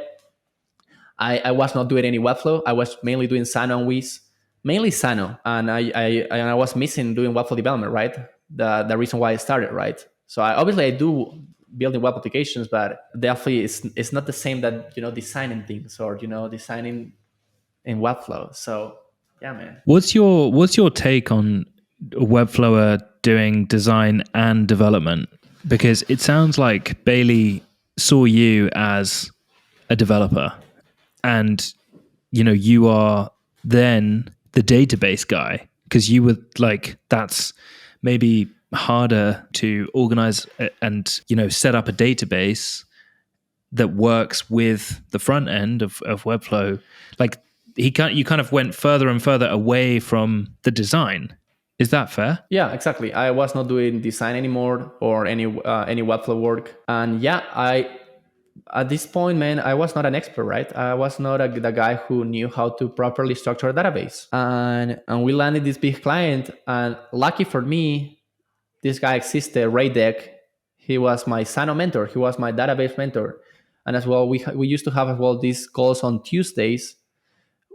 I was not doing any Webflow. I was mainly doing Sano and Wiz, mainly Sano, and I was missing doing Webflow development, right? The reason why I started, right? So obviously I do building web applications, but definitely it's not the same that designing things or designing in Webflow. So yeah, man.
What's your take on Webflower doing design and development? Because it sounds like Bailey saw you as a developer, and you are then the database guy, because you were like, that's maybe harder to organize and set up a database that works with the front end of Webflow. Like you kind of went further and further away from the design. Is that fair?
Yeah, exactly. I was not doing design anymore or any Webflow work. And yeah, at this point, man, I was not an expert, right? I was not the guy who knew how to properly structure a database. And we landed this big client, and lucky for me, this guy existed, Ray Deck. He was my Sano mentor. He was my database mentor. And as well, we used to have as well these calls on Tuesdays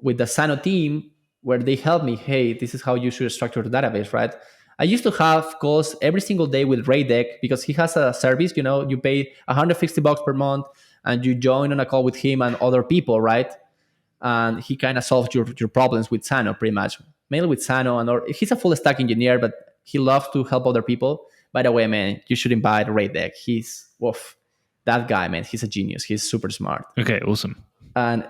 with the Sano team where they help me. Hey, this is how you should structure the database, right? I used to have calls every single day with Ray Deck because he has a service. You pay $150 per month and you join on a call with him and other people, right? And he kind of solves your problems with Sano, pretty much, mainly with Sano. He's a full stack engineer, but he loves to help other people. By the way, man, you should invite Ray Deck. He's woof, that guy, man. He's a genius. He's super smart.
Okay, awesome.
And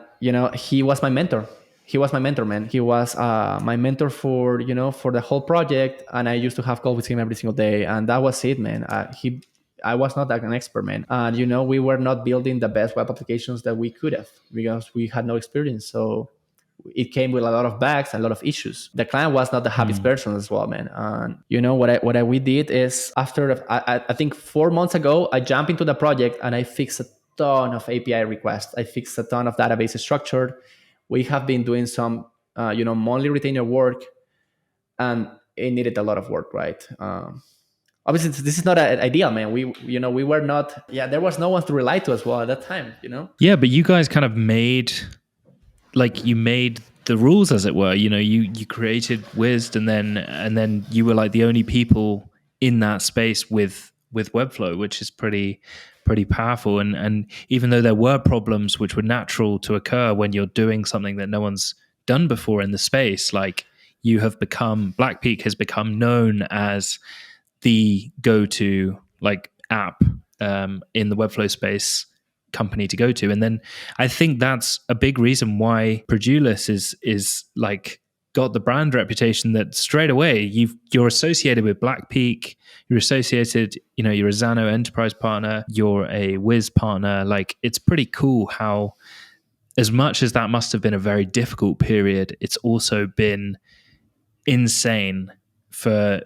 he was my mentor. He was my mentor, man. He was my mentor for the whole project, and I used to have calls with him every single day, and that was it, man. I was not an expert, man, and we were not building the best web applications that we could have because we had no experience. So it came with a lot of bugs, a lot of issues. The client was not the happiest person as well, man. And we did is after I think 4 months ago, I jumped into the project and I fixed a ton of API requests. I fixed a ton of database structure. We have been doing some monthly retainer work, and it needed a lot of work, right? Obviously this is not ideal, man. We were not, there was no one to rely to as well at that time.
Yeah, but you guys kind of made the rules, as it were. You created Wized, and then you were like the only people in that space with Webflow, which is pretty powerful. And even though there were problems which were natural to occur when you're doing something that no one's done before in the space, like Blackpeak has become known as the go-to app in the Webflow space company to go to. And then I think that's a big reason why Produlis is got the brand reputation that straight away you're associated with Blackpeak, you're associated, you're a Xano enterprise partner, you're a Wiz partner. Like, it's pretty cool how as much as that must have been a very difficult period, it's also been insane for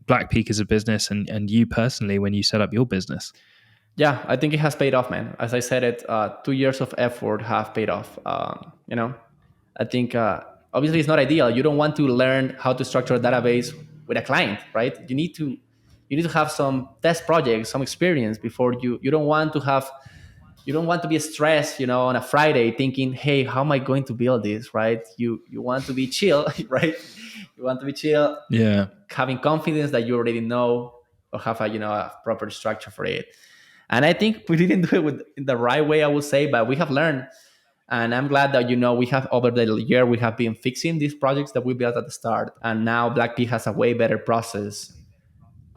Blackpeak as a business and you personally when you set up your business.
Yeah, I think it has paid off, man. As I said, 2 years of effort have paid off. I think obviously it's not ideal. You don't want to learn how to structure a database with a client, right? You need to have some test projects, some experience before you don't want to have you don't want to be stressed, on a Friday thinking, hey, how am I going to build this, right? You want to be chill, right? You want to be chill,
Yeah.
having confidence that you already know or have a proper structure for it. And I think we didn't do it in the right way, I would say, but we have learned. And I'm glad that we have over the year we have been fixing these projects that we built at the start, and now Blackpeak has a way better process.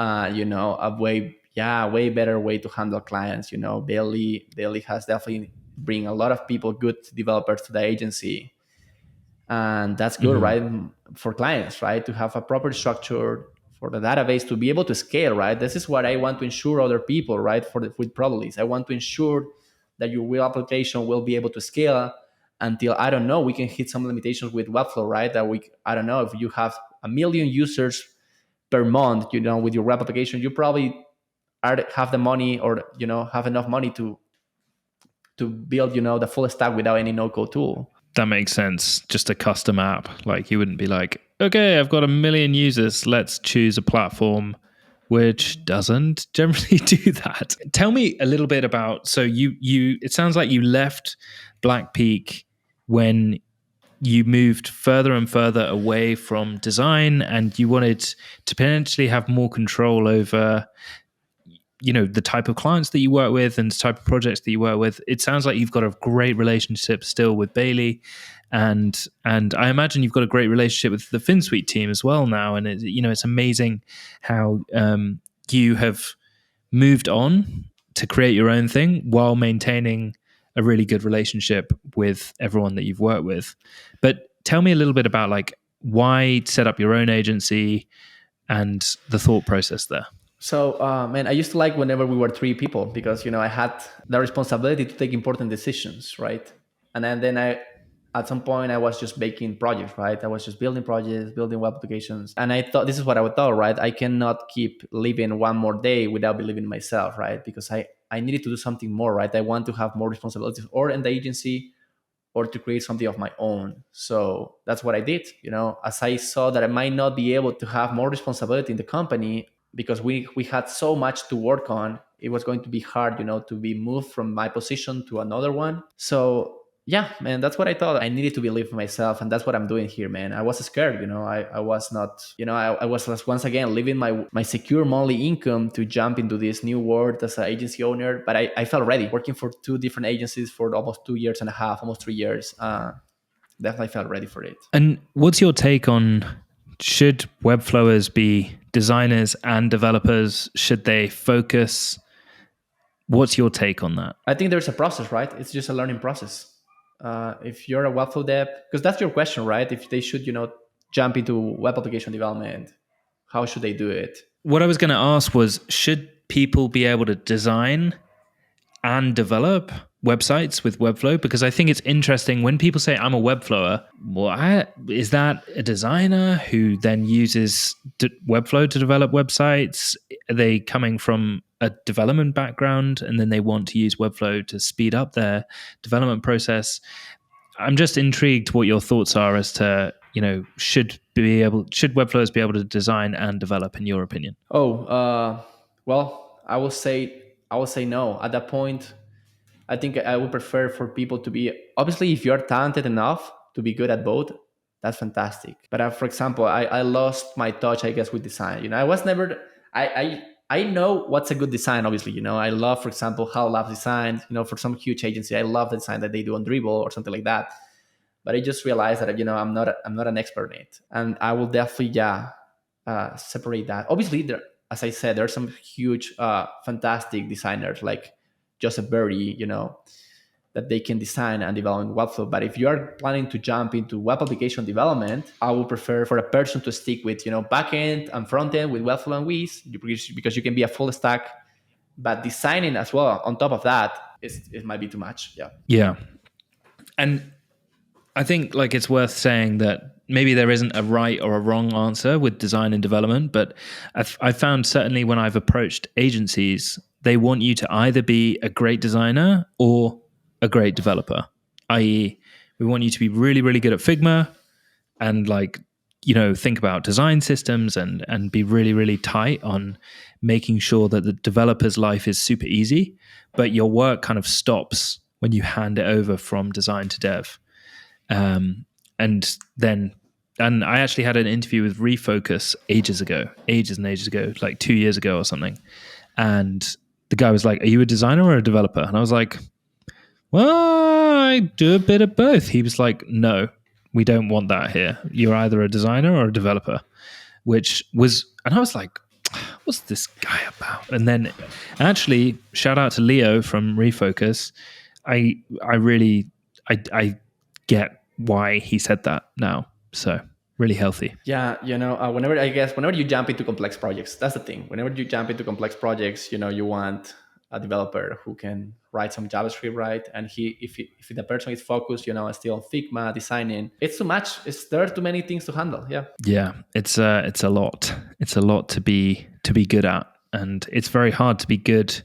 A way better way to handle clients. Bailey has definitely bring a lot of people, good developers to the agency, and that's good,
Mhm.
right? For clients, right, to have a proper structure for the database to be able to scale, right? This is what I want to ensure other people, right? With Produlis, I want to ensure that your real application will be able to scale until, I don't know, we can hit some limitations with Webflow, right? I don't know, if you have 1 million users per month, with your web application, you probably have the money, or have enough money to build, the full stack without any no code tool.
That makes sense. Just a custom app. Like you wouldn't be like, okay, I've got 1 million users. Let's choose a platform which doesn't generally do that. Tell me a little bit about, so you it sounds like you left Blackpeak when you moved further and further away from design and you wanted to potentially have more control over the type of clients that you work with and the type of projects that you work with. It sounds like you've got a great relationship still with Bailey, and I imagine you've got a great relationship with the Finsweet team as well now. And it's amazing how you have moved on to create your own thing while maintaining a really good relationship with everyone that you've worked with. But tell me a little bit about like why set up your own agency and the thought process there.
So, man, I used to like whenever we were three people, because I had the responsibility to take important decisions, right? And then at some point, I was just making projects, right? I was just building projects, building web applications, and I thought, this is what I would thought, right? I cannot keep living one more day without believing in myself, right? Because I needed to do something more, right? I want to have more responsibilities, or in the agency, or to create something of my own. So that's what I did. As I saw that I might not be able to have more responsibility in the company, because we had so much to work on, it was going to be hard, to be moved from my position to another one. So yeah, man, that's what I thought. I needed to believe in myself, and that's what I'm doing here, man. I was scared. I was not, I was once again leaving my secure monthly income to jump into this new world as an agency owner. But I felt ready, working for two different agencies for almost 2 years and a half, almost 3 years. Definitely felt ready for it.
And what's your take on, should Webflowers be designers and developers? Should they focus? What's your take on that?
I think there's a process, right? It's just a learning process. If you're a Webflow dev, because that's your question, right? If they should, jump into web application development, how should they do it?
What I was going to ask was, should people be able to design and develop websites with Webflow? Because I think it's interesting when people say I'm a Webflower. Is that a designer who then uses Webflow to develop websites? Are they coming from a development background and then they want to use Webflow to speed up their development process? I'm just intrigued what your thoughts are as to, should Webflowers be able to design and develop in your opinion?
Oh, well, I will say no. At that point, I think I would prefer for people to be, obviously, if you're talented enough to be good at both, that's fantastic. But for example, I lost my touch, I guess, with design. I was never, I know what's a good design, obviously. I love, for example, how Lab design, for some huge agency, I love the design that they do on Dribble or something like that. But I just realized that, I'm not an expert in it. And I will definitely, yeah, separate that. Obviously, as I said, there are some huge, fantastic designers like Joseph Berry, that they can design and develop in Webflow. But if you are planning to jump into web application development, I would prefer for a person to stick with, backend and frontend with Webflow and Wized, because you can be a full stack. But designing as well on top of that, it might be too much. Yeah.
Yeah. And I think like it's worth saying that maybe there isn't a right or a wrong answer with design and development, but I've found certainly when I've approached agencies, they want you to either be a great designer or a great developer, i.e., we want you to be really, really good at Figma and like, think about design systems and be really, really tight on making sure that the developer's life is super easy, but your work kind of stops when you hand it over from design to dev. Um, and then, and I actually had an interview with Refocus ages and ages ago, like 2 years ago or something. And the guy was like, "Are you a designer or a developer?" And I was like, "Well, I do a bit of both." He was like, "No, we don't want that here. You're either a designer or a developer," and I was like, "What's this guy about?" And then actually, shout out to Leo from Refocus. I really, I get why he said that now. So really healthy.
Yeah, whenever you jump into complex projects, that's the thing. Whenever you jump into complex projects, you want a developer who can write some JavaScript, right? And if the person is focused, still on Figma designing, it's too much. There are too many things to handle. Yeah.
Yeah, it's a lot. It's a lot to be good at, and it's very hard to be good.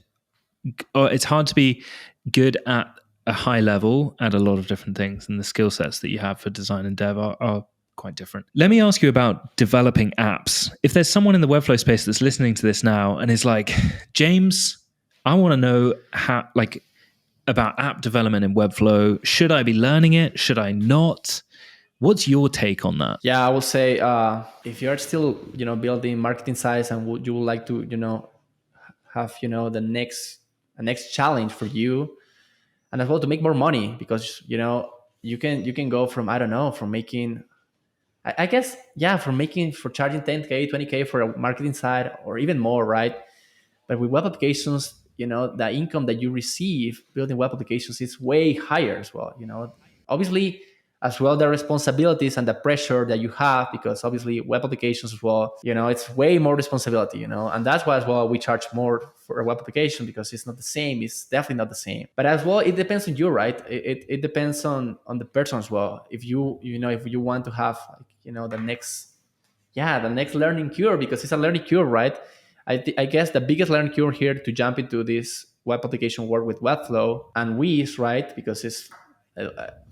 Or it's hard to be good at a high level at a lot of different things, and the skill sets that you have for design and dev are quite different. Let me ask you about developing apps. If there's someone in the Webflow space that's listening to this now and is like, "James, I want to know how, like, about app development in Webflow. Should I be learning it? Should I not?" What's your take on that?
Yeah, I will say if you're still building marketing sites and you would like to have the next challenge for you, and as well to make more money, because you can go from, I don't know, from making, I guess, yeah, for charging 10K 20K for a marketing side or even more, right? But with web applications, the income that you receive building web applications is way higher as well. Obviously, as well, the responsibilities and the pressure that you have, because obviously web applications as well, it's way more responsibility, and that's why as well we charge more for a web application, because it's not the same. It's definitely not the same. But as well, it depends on you, right? It depends on the person as well. If you want to have, like, the next learning cure, because it's a learning cure, right? I guess the biggest learning cure here to jump into this web application work with Webflow and Wized, right? Because it's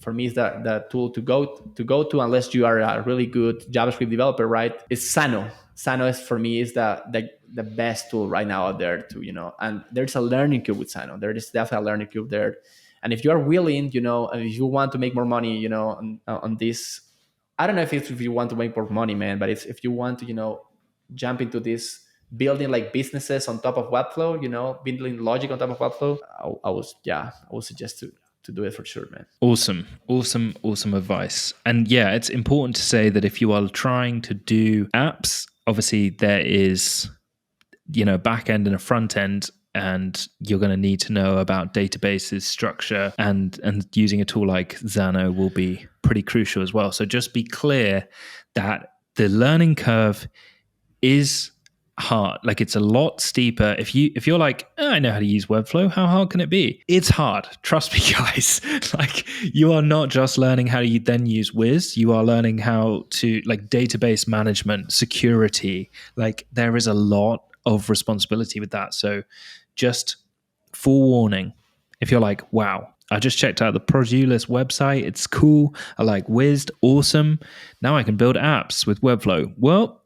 for me, is the tool to go to, unless you are a really good JavaScript developer, right? It's Sano. Sano is, for me, is the best tool right now out there to, and there's a learning curve with Sano. There is definitely a learning curve there. And if you are willing, and if you want to make more money, on this, I don't know if you want to make more money, man, but it's if you want to, jump into this building like businesses on top of Webflow, building logic on top of Webflow, I would suggest to do it for sure, man.
Awesome advice. And yeah, it's important to say that if you are trying to do apps, obviously there is, back end and a front end, and you're going to need to know about databases, structure, and using a tool like Xano will be pretty crucial as well. So just be clear that the learning curve is hard. Like, it's a lot steeper. If you're like, I know how to use Webflow, how hard can it be? It's hard. Trust me, guys. Like, you are not just learning how to then use Wiz. You are learning how to, like, database management, security. Like, there is a lot of responsibility with that. So just forewarning, if you're like, wow, I just checked out the Produlis website, it's cool, I like Wized, awesome, now I can build apps with Webflow. Well,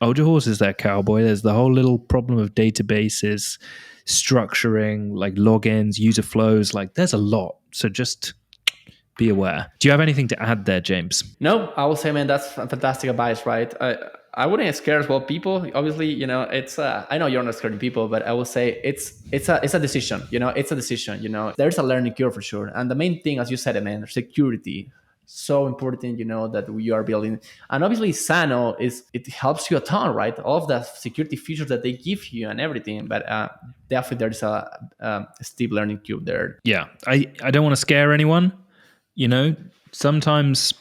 hold your horses there, cowboy. There's the whole little problem of databases, structuring, like logins, user flows. Like, there's a lot. So just be aware. Do you have anything to add there, James?
No, I will say, man, that's fantastic advice, right? I wouldn't scare as well people. Obviously, it's I know you're not scaring people, but I will say it's a decision. It's a decision. There's a learning curve for sure, and the main thing, as you said, man, security. So important, that we are building. And obviously Sano it helps you a ton, right? All of the security features that they give you and everything, but definitely there's a steep learning curve there.
Yeah, I don't want to scare anyone. Sometimes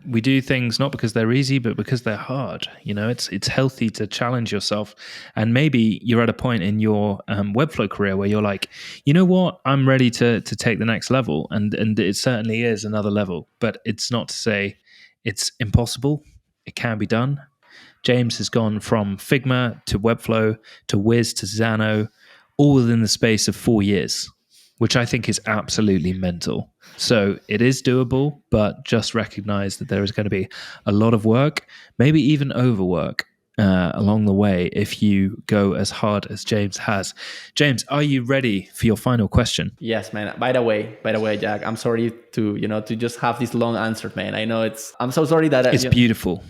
We do things not because they're easy, but because they're hard. You know, it's healthy to challenge yourself. And maybe you're at a point in your Webflow career where you're like, you know what, I'm ready to take the next level, and it certainly is another level. But it's not to say it's impossible. It can be done. James has gone from Figma to Webflow to Wized to Xano, all within the space of 4 years, which I think is absolutely mental. So it is doable, but just recognize that there is going to be a lot of work, maybe even overwork along the way if you go as hard as James has. James, are you ready for your final question?
Yes, man. By the way, Jack, I'm sorry to to just have this long answer, man. I know it's. I'm so sorry that
It's beautiful.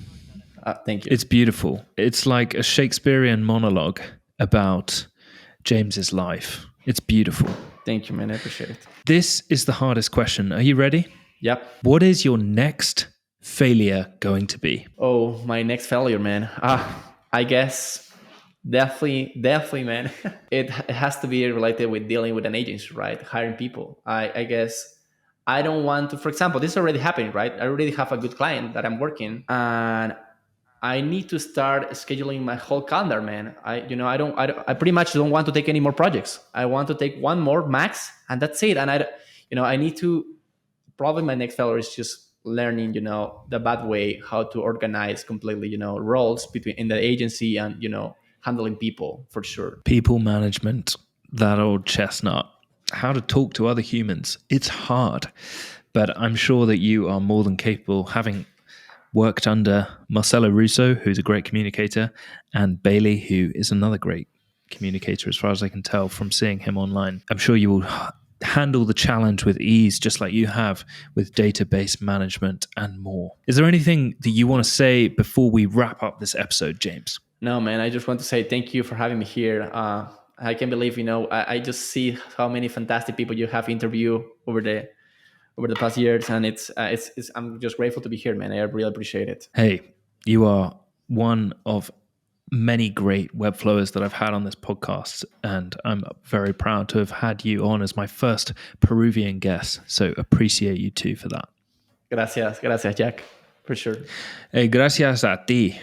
thank you.
It's beautiful. It's like a Shakespearean monologue about James's life. It's beautiful.
Thank you, man. I appreciate it.
This is the hardest question. Are you ready?
Yep.
What is your next failure going to be?
Oh, my next failure, man. I guess definitely, man. It has to be related with dealing with an agency, right? Hiring people. I guess I don't want to. For example, this is already happening, right? I already have a good client that I'm working, and I need to start scheduling my whole calendar, man. I pretty much don't want to take any more projects. I want to take one more max, and that's it. And I need to. Probably my next failure is just learning, the bad way how to organize completely, roles between in the agency and handling people for sure.
People management, that old chestnut. How to talk to other humans. It's hard, but I'm sure that you are more than capable, having worked under Marcelo Russo, who's a great communicator, and Bailey, who is another great communicator, as far as I can tell from seeing him online. I'm sure you will handle the challenge with ease, just like you have with database management and more. Is there anything that you want to say before we wrap up this episode, James?
No, man, I just want to say thank you for having me here. I can't believe, I just see how many fantastic people you have interviewed over the past years, and it's I'm just grateful to be here, man. I really appreciate it.
Hey, you are one of many great Webflowers that I've had on this podcast, and I'm very proud to have had you on as my first Peruvian guest. So appreciate you too for that.
Gracias, Jack, for sure.
Hey, gracias a ti.